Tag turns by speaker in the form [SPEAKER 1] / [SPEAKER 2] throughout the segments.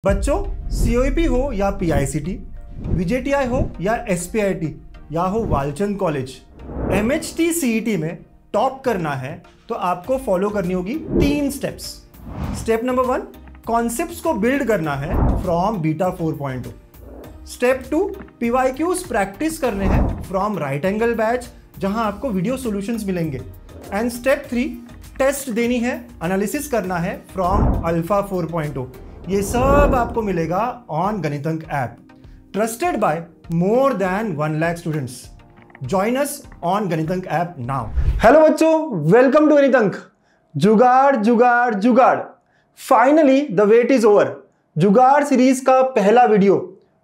[SPEAKER 1] बच्चों, COEP हो या PICT, VJTI हो या SPIT या हो वालचंद कॉलेज, MHT CET में टॉप करना है तो आपको फॉलो करनी होगी 3 स्टेप्स। स्टेप नंबर 1, कॉन्सेप्ट्स को बिल्ड करना है from beta 4.0। Step 2, PYQs practice करने हैं फ्रॉम राइट एंगल बैच जहां आपको वीडियो सॉल्यूशंस मिलेंगे। एंड स्टेप 3, टेस्ट देनी है, एनालिसिस करना है फ्रॉम अल्फा 4.0। ये सब आपको मिलेगा on Ganitank app, trusted by more than 1 lakh students. Join us on Ganitank app now. Hello बच्चों, वेलकम टू गणितंक। जुगाड़ जुगाड़ जुगाड़, finally the wait is over. Jugaad series का पहला वीडियो,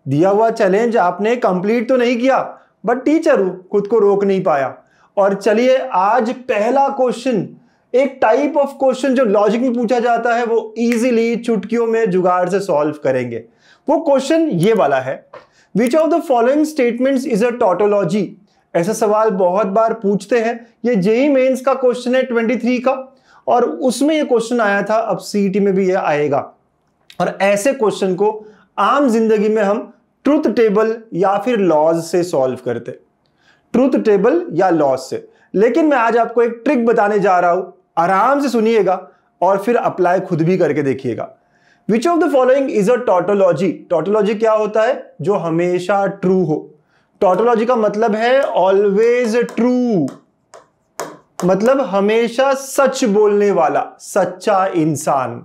[SPEAKER 1] दिया हुआ चैलेंज आपने कंप्लीट तो नहीं किया, बट टीचर हूं, खुद को रोक नहीं पाया। और चलिए आज पहला क्वेश्चन, एक टाइप ऑफ क्वेश्चन जो लॉजिक में पूछा जाता है, वो इजीली चुटकियों में जुगाड़ से सॉल्व करेंगे। वो क्वेश्चन ये वाला है, which of the following statements is a tautology. ऐसा सवाल बहुत बार पूछते हैं। ये जेईई मेंस का क्वेश्चन है 23 का, और उसमें ये क्वेश्चन आया था, अब सीईटी में भी ये आएगा। और ऐसे क्वेश्चन को आम जिंदगी में हम ट्रुथ टेबल या फिर लॉज से सॉल्व करते, ट्रुथ टेबल या लॉज से। लेकिन मैं आज आपको एक ट्रिक बताने जा रहा हूं, आराम से सुनिएगा और फिर अप्लाई खुद भी करके देखिएगा। Which of the following is a tautology. Tautology क्या होता है? जो हमेशा ट्रू हो। टॉटोलॉजी का मतलब है ऑलवेज ट्रू, मतलब हमेशा सच बोलने वाला, सच्चा इंसान।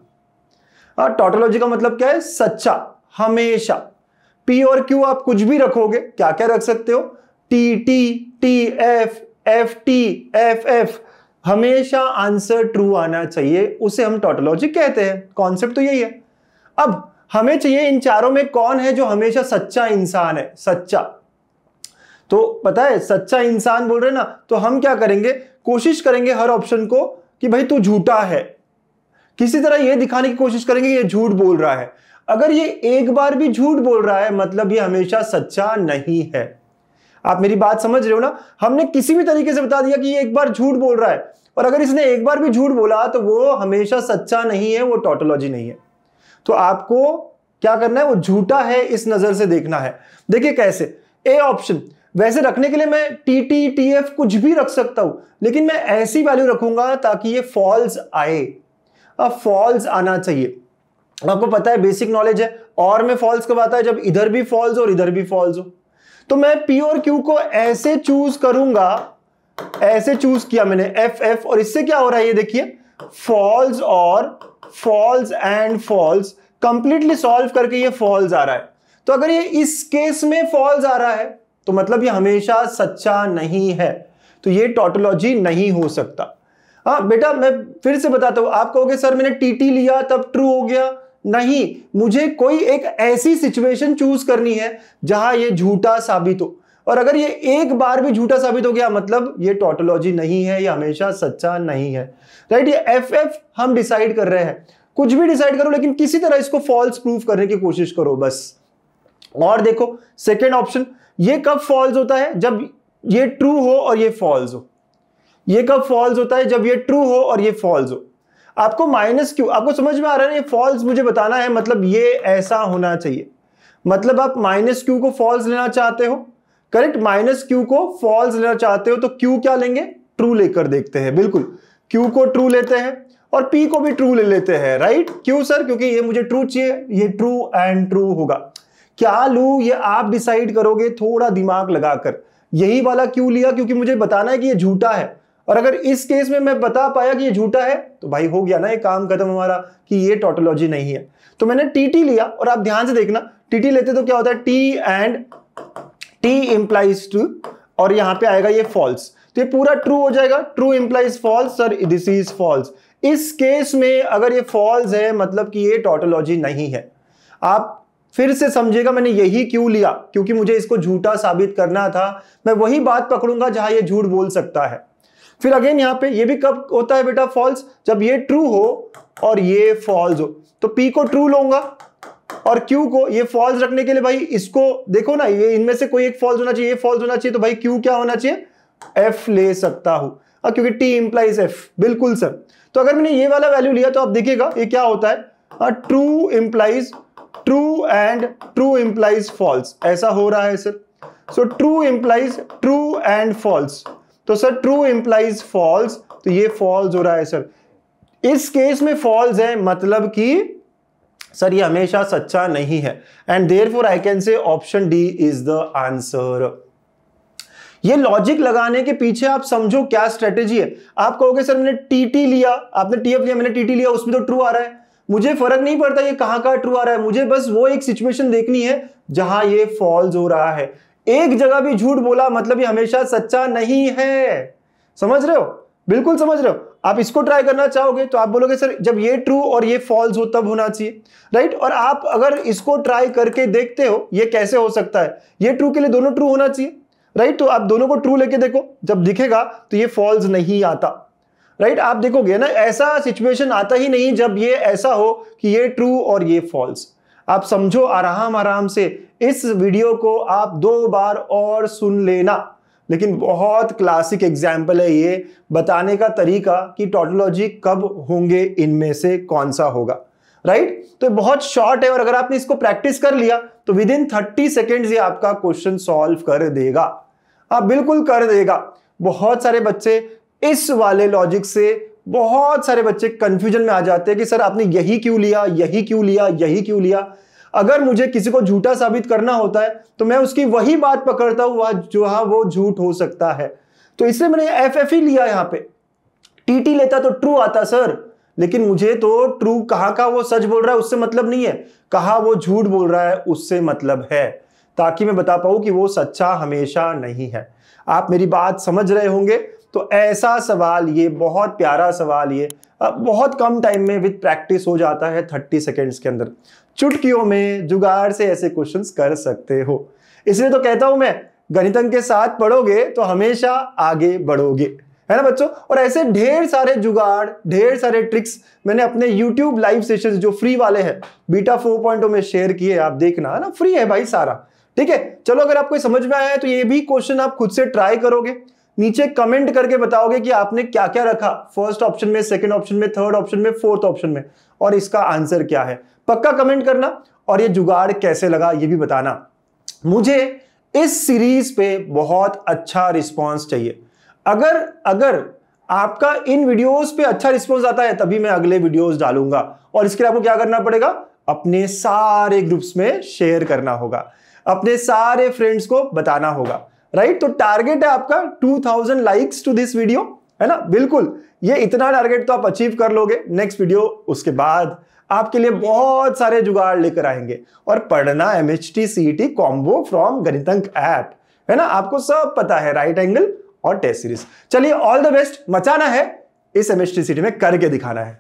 [SPEAKER 1] टॉटोलॉजी का मतलब क्या है? सच्चा, हमेशा। पी और क्यू आप कुछ भी रखोगे, क्या क्या रख सकते हो? T T, T F, F T, F F, हमेशा आंसर ट्रू आना चाहिए, उसे हम टॉटोलॉजी कहते हैं। कॉन्सेप्ट तो यही है। अब हमें चाहिए इन चारों में कौन है जो हमेशा सच्चा इंसान है। सच्चा, तो पता है सच्चा इंसान बोल रहे ना, तो हम क्या करेंगे, कोशिश करेंगे हर ऑप्शन को कि भाई तू झूठा है, किसी तरह यह दिखाने की कोशिश करेंगे ये झूठ बोल रहा है। अगर ये एक बार भी झूठ बोल रहा है, मतलब ये हमेशा सच्चा नहीं है। आप मेरी बात समझ रहे हो ना? हमने किसी भी तरीके से बता दिया कि ये एक बार झूठ बोल रहा है, और अगर इसने एक बार भी झूठ बोला तो वो हमेशा सच्चा नहीं है, वो टॉटोलॉजी नहीं है। तो आपको क्या करना है, वो झूठा है इस नजर से देखना है। देखिए कैसे। ए ऑप्शन, वैसे रखने के लिए मैं टी टी, टी एफ कुछ भी रख सकता हूं, लेकिन मैं ऐसी वैल्यू रखूंगा ताकि ये फॉल्स आए। अब फॉल्स आना चाहिए। आपको पता है, बेसिक नॉलेज है, और में फॉल्स कब आता है? जब इधर भी फॉल्स और इधर भी फॉल्स हो। तो मैं पी और क्यू को ऐसे चूज करूंगा, ऐसे चूज किया मैंने, एफ एफ, और इससे क्या हो रहा है ये देखिए, फॉल्स और false and false, completely solve करके ये फॉल्स आ रहा है। तो अगर ये इस केस में फॉल्स आ रहा है तो मतलब ये हमेशा सच्चा नहीं है, तो ये टॉटोलॉजी नहीं हो सकता। हाँ बेटा, मैं फिर से बताता हूं। आप कहोगे सर मैंने टीटी लिया तब ट्रू हो गया। नहीं, मुझे कोई एक ऐसी सिचुएशन चूज करनी है जहां ये झूठा साबित हो, और अगर ये एक बार भी झूठा साबित हो गया मतलब ये टॉटोलॉजी नहीं है, ये हमेशा सच्चा नहीं है। राइट, ये एफ एफ हम डिसाइड कर रहे हैं। कुछ भी डिसाइड करो, लेकिन किसी तरह इसको फॉल्स प्रूफ करने की कोशिश करो बस। और देखो सेकेंड ऑप्शन, ये कब फॉल्स होता है? जब ये ट्रू हो और ये फॉल्स हो। ये कब फॉल्स होता है? जब ये ट्रू हो और ये फॉल्स हो। आपको माइनस क्यू, आपको समझ में आ रहा है ना? ये फॉल्स मुझे बताना है, मतलब ये ऐसा होना चाहिए। मतलब आप माइनस क्यू को फॉल्स लेना चाहते हो, करेक्ट? माइनस क्यू को फॉल्स लेना चाहते हो तो क्यू क्या लेंगे? ट्रू लेकर देखते हैं। बिल्कुल, क्यू को ट्रू लेते हैं और पी को भी ट्रू ले लेते हैं। राइट, क्यों सर? क्योंकि ये मुझे ट्रू चाहिए, ये ट्रू एंड ट्रू होगा। क्या लूं ये आप डिसाइड करोगे थोड़ा दिमाग लगाकर। यही वाला क्यू लिया क्योंकि मुझे बताना है कि ये झूठा है, और अगर इस केस में मैं बता पाया कि ये झूठा है तो भाई हो गया ना, ये काम खत्म हमारा कि ये टॉटोलॉजी नहीं है। तो मैंने टीटी लिया, और आप ध्यान से देखना, टीटी लेते तो क्या होता है? T and T implies true, और यहां पे आएगा ये फॉल्स, तो ये पूरा ट्रू हो जाएगा। True implies false, sir this is false. इस केस में अगर ये फॉल्स है मतलब कि ये टॉटोलॉजी नहीं है। आप फिर से समझिएगा, मैंने यही क्यों लिया, क्योंकि मुझे इसको झूठा साबित करना था। मैं वही बात पकड़ूंगा जहां ये झूठ बोल सकता है। फिर अगेन यहां पे ये भी कब होता है बेटा? फॉल्स, जब ये ट्रू हो और ये फॉल्स हो। तो पी को ट्रू लूंगा और क्यू को, ये फॉल्स रखने के लिए भाई इसको देखो ना, ये इनमें से कोई एक फॉल्स होना चाहिए, ये फॉल्स होना चाहिए, तो भाई क्यू क्या होना चाहिए? एफ ले सकता हूं, क्योंकि टी इंप्लाइज एफ। बिल्कुल सर। तो अगर मैंने ये वाला वैल्यू लिया तो आप देखिएगा ये क्या होता है, true implies true and true implies false, ऐसा हो रहा है sir. So true implies true and false, तो सर ट्रू इंप्लाइज फॉल्स, तो ये फॉल्स हो रहा है सर। इस केस में फॉल्स है, मतलब कि सर ये हमेशा सच्चा नहीं है, and therefore I can say option D is the answer. ये लॉजिक लगाने के पीछे आप समझो क्या स्ट्रेटेजी है। आप कहोगे सर मैंने टीटी लिया, आपने टीएफ लिया, मैंने टीटी लिया, उसमें तो ट्रू आ रहा है, मुझे फर्क नहीं पड़ता ये कहां का ट्रू आ रहा है, मुझे बस वो एक सिचुएशन देखनी है जहां ये फॉल्स हो रहा है। एक जगह भी झूठ बोला मतलब ये हमेशा सच्चा नहीं है। समझ रहे हो? बिल्कुल समझ रहे हो। आप इसको ट्राई करना चाहोगे तो आप बोलोगे सर जब ये ट्रू और ये फॉल्स हो तब होना चाहिए, राइट। और आप अगर इसको ट्राई करके देखते हो ये कैसे हो सकता है, ये ट्रू के लिए दोनों ट्रू होना चाहिए, राइट। तो आप दोनों को ट्रू लेके देखो, जब दिखेगा तो ये फॉल्स नहीं आता, राइट। आप देखोगे ना ऐसा सिचुएशन आता ही नहीं जब ये ऐसा हो कि ये ट्रू और ये फॉल्स। आप समझो आराम आराम से, इस वीडियो को आप 2 बार और सुन लेना, लेकिन बहुत क्लासिक एग्जाम्पल है ये बताने का तरीका कि टॉटोलॉजी कब होंगे, इनमें से कौन सा होगा, राइट। तो बहुत शॉर्ट है और अगर आपने इसको प्रैक्टिस कर लिया तो विद इन 30 सेकेंड्स ये आपका क्वेश्चन सॉल्व कर देगा। आप बिल्कुल कर देगा। बहुत सारे बच्चे इस वाले लॉजिक से, बहुत सारे बच्चे कंफ्यूजन में आ जाते हैं कि सर आपने यही क्यों लिया, यही क्यों लिया, यही क्यों लिया। अगर मुझे किसी को झूठा साबित करना होता है तो मैं उसकी वही बात पकड़ता हूं जो वो झूठ हो सकता है। तो इसलिए मैंने एफ ही लिया। यहां पे टीटी लेता तो ट्रू आता सर, लेकिन मुझे तो ट्रू कहां का वो सच बोल रहा है उससे मतलब नहीं है, कहां वो झूठ बोल रहा है उससे मतलब है, ताकि मैं बता पाऊं कि वो सच्चा हमेशा नहीं है। आप मेरी बात समझ रहे होंगे। तो ऐसा सवाल, ये बहुत प्यारा सवाल, ये बहुत कम टाइम में विद प्रैक्टिस हो जाता है, 30 सेकेंड्स के अंदर। चुटकियों में जुगाड़ से ऐसे क्वेश्चंस कर सकते हो। इसलिए तो कहता हूं मैं, गणितज्ञ के साथ पढ़ोगे तो हमेशा आगे बढ़ोगे, है ना बच्चों। और ऐसे ढेर सारे जुगाड़, ढेर सारे ट्रिक्स मैंने अपने YouTube लाइव सेशंस जो फ्री वाले हैं बीटा 4.0 में शेयर किए, आप देखना, है ना, फ्री है भाई सारा, ठीक है। चलो अगर आपको समझ में आया है तो ये भी क्वेश्चन आप खुद से ट्राई करोगे, नीचे कमेंट करके बताओगे कि आपने क्या क्या रखा फर्स्ट ऑप्शन में, सेकंड ऑप्शन में, थर्ड ऑप्शन में, फोर्थ ऑप्शन में, और इसका आंसर क्या है। पक्का कमेंट करना, और ये जुगाड़ कैसे लगा ये भी बताना। मुझे इस सीरीज पे बहुत अच्छा रिस्पांस चाहिए। अगर आपका इन वीडियोस पे अच्छा रिस्पांस आता है तभी मैं अगले वीडियोस डालूंगा, और इसके लिए आपको क्या करना पड़ेगा, अपने सारे ग्रुप्स में शेयर करना होगा, अपने सारे फ्रेंड्स को बताना होगा, राइट। तो टारगेट है आपका 2000 लाइक्स टू दिस वीडियो, है ना। बिल्कुल ये इतना टारगेट तो आप अचीव कर लोगे। नेक्स्ट वीडियो उसके बाद आपके लिए बहुत सारे जुगाड़ लेकर आएंगे, और पढ़ना MHT CET कॉम्बो फ्रॉम गणितज्ञ ऐप, है ना। आपको सब पता है, राइट एंगल और टेस्ट सीरीज। चलिए ऑल द बेस्ट, मचाना है इस MHT CET में, करके दिखाना है।